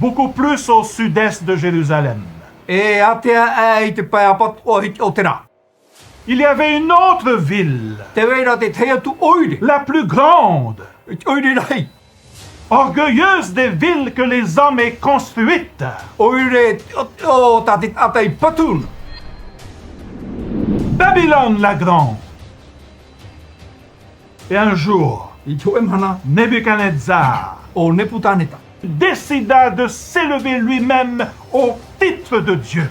beaucoup plus au sud-est de Jérusalem. E atea e te pai apat o te rā. Il y avait une autre ville, Te weira te te atu oire. la plus grande, Oire rai. orgueilleuse des villes que les hommes aient construites. Oire o tati atai patun. Babylone la grande. Et un jour, I te emhana Nebuchadnezzar o Neputaneta. décida de s'élever lui-même au titre de Dieu.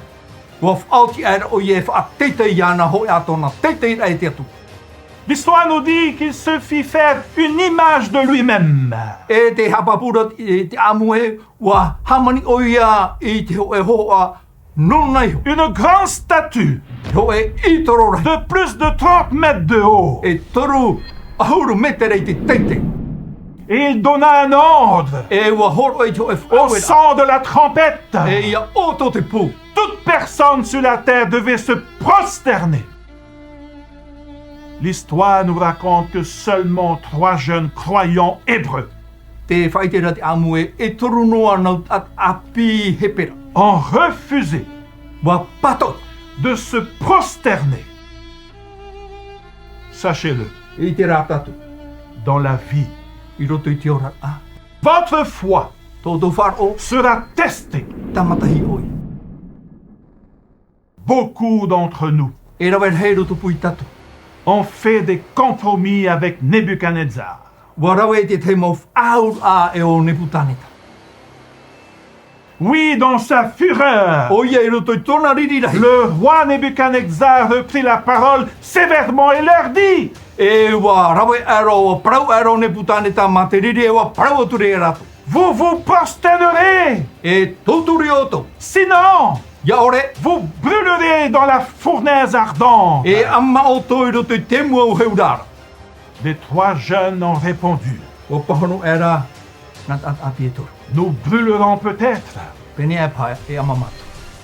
Wa whaoti aira o ie wha teitei iana hoi atona teitei rai te atu. L'histoire nous dit qu'il se fit faire une image de lui-même. E te hapapura i te amue wa hamani o ia i te ho e hoa nonai ho. Une grande statue Ho e i toro rai. de plus de 30 mètres de haut. E toru ahuru metere te teitei. Et il donna un ordre E wa horo e te ho e au whawera. son de la trompette. E ia oto te pū. Toute personne sur la terre devait se prosterner. L'histoire nous raconte que seulement 3 jeunes croyants hébreux Te whaitera te amue e toru noa nau at api hepera. ont refusé Wa pato. de se prosterner. Sachez-le, I te rā tatu. dans la vie, I roto i te ora. votre foi Tōtou wharo sera testée. tamatahi oi. Beaucoup d'entre nous E rawer hei roto pui tatu. ont fait des compromis avec Nebuchadnezzar. Wa rawe te te mau aur a e o Neputaneta. Oui, dans sa fureur, O ia i roto i tōna riri rahi. le roi Nebuchadnezzar reprit la parole sévèrement et leur dit: E wa rawe aro o prau aro Neputaneta ma te riri e wa prau atu re rato. Vous vous prosternerez, E tōturi oto. sinon Ia ore. vous brûlerez dans la fournaise ardente. E amma o tō i roto i te mua o heurara. Les 3 jeunes ont répondu: O pahono era nat at api e toru. nous brûlerons peut-être, Pene e pai e amamatu.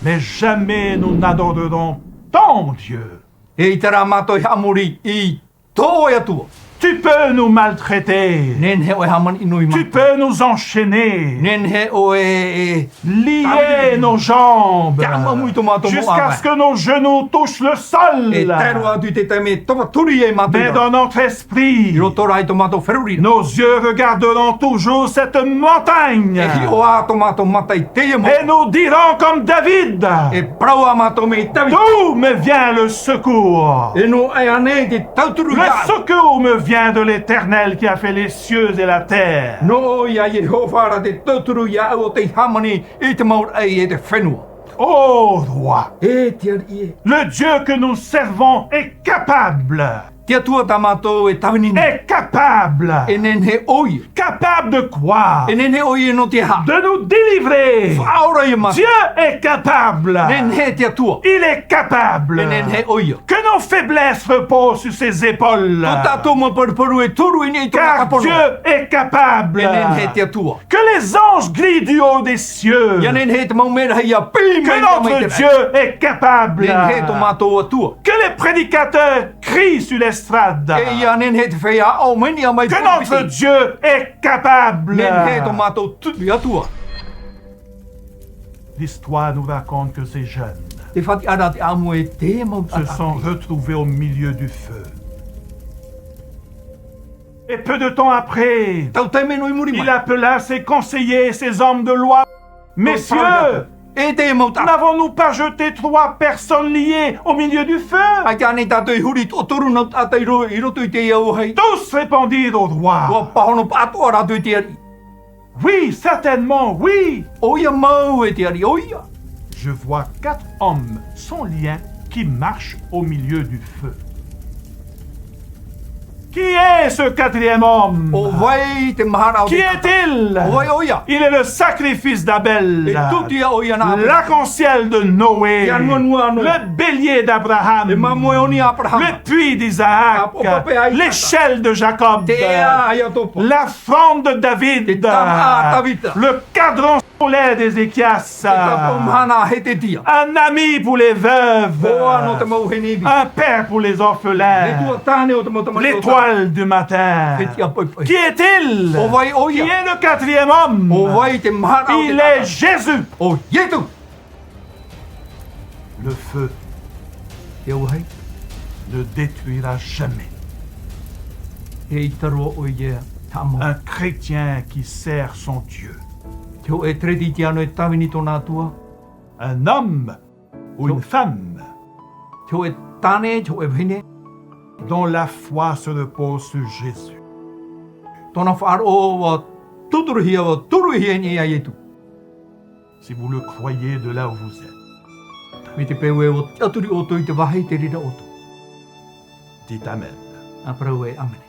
mais jamais nous n'adorerons ton Dieu. E i tera mato i hamuri i tō e atua. Tu peux nous maltraiter, Nen he o e haman inu i tu matu. peux nous enchaîner, Nen he o e lier nos jambes, Tama muito mato mo jusqu'à ama. ce que nos genoux touchent le sol. E teru atu i te taime topa turi e matu. Mais dans notre esprit, I roto rai tomato ferurira. nos yeux regarderont toujours cette montagne. E hi o a tomato mata i te e mo. Et nous dirons comme David: E prau a mato me i tavi. d'où me vient le secours? E no e ane te tauturu Le ia. secours me vient de l'Éternel qui a fait les cieux et la terre. No ia Yehova te tauturu ia o te hamani i te maur ai e te whenua. Ô roi, E te ari e. le Dieu que nous servons est capable. Te atua tamato e tawinini. Est capable. E nen he oi. Capable de quoi? E nen he oi e no te ha. De nous délivrer. Aura e mata. Dieu est capable. Nen he te atua. Il est capable. E nen he oi. Que nos faiblesses reposent sur ses épaules. O tato mo parparu e turu i nei tōna Car kapono. Dieu est capable. E nen he te atua. Que les anges glissent du haut des cieux. Ia nen he te mau mera hei a pi Que mai notre Dieu est capable. Nen he to mato atua. Que les prédicateurs crient sur l'estrade. E ia nen he te whea au meni a mai Que notre Dieu est capable. Nen he to mato tupi atua. L'histoire nous raconte que ces jeunes Te whati ara te amu e te mau se sont retrouvés au milieu du feu. Et peu de temps après, Tau te meno i muri il mai. appela ses conseillers et ses hommes de loi. Messieurs, E te mau ta. n'avons-nous pas jeté 3 personnes liées au milieu du feu? Ai te ane tato i huri o toru na tata i roto i te iau hei. Tous répondirent au Ua roi: pahono pato ara tu i te ari. oui, certainement, oui. O ia mau e te ari, o ia. Je vois 4 hommes sans lien qui marchent au milieu du feu. Qui est ce 4e homme? O vai te mahara o Qui te est-il? O vai o ia. Il est le sacrifice d'Abel, E tuti a o ia na apra. l'arc-en-ciel de Noé, Ia nua no. le bélier d'Abraham, E mamu e oni Abraham. le puits d'Isaac, Apo pape ai l'échelle de Jacob, Te ea ai a topa. la fronde de David, Te tama a Davida. le cadran pour l'aide d'Ézéchias. Mana he te tia. Un ami pour les veuves. Hoa no te mau he nibi. Un père pour les Le orphelins. tua tāne o te motama. L'étoile du matin. He tia poi poi. Qui est-il? O vai o Qui ia. est le quatrième homme? O vai te mana o te Il est Jésus. O Yetu. Le feu Te au hei. ne détruira jamais E i tarua o ia tamo. un chrétien qui sert son Dieu. Te o e tredi te ano e tawini tōna atua. Un homme ou une femme Te o e tāne, te o e vene. dont la foi se repose sur Jésus. Tōna whaaro wa tuturuhia wa turuhia ni a Yetu. Si vous le croyez de là où vous êtes, Me te peu e o te aturi o toi te wahi te rira o toi. dites Amen. A parau e amene.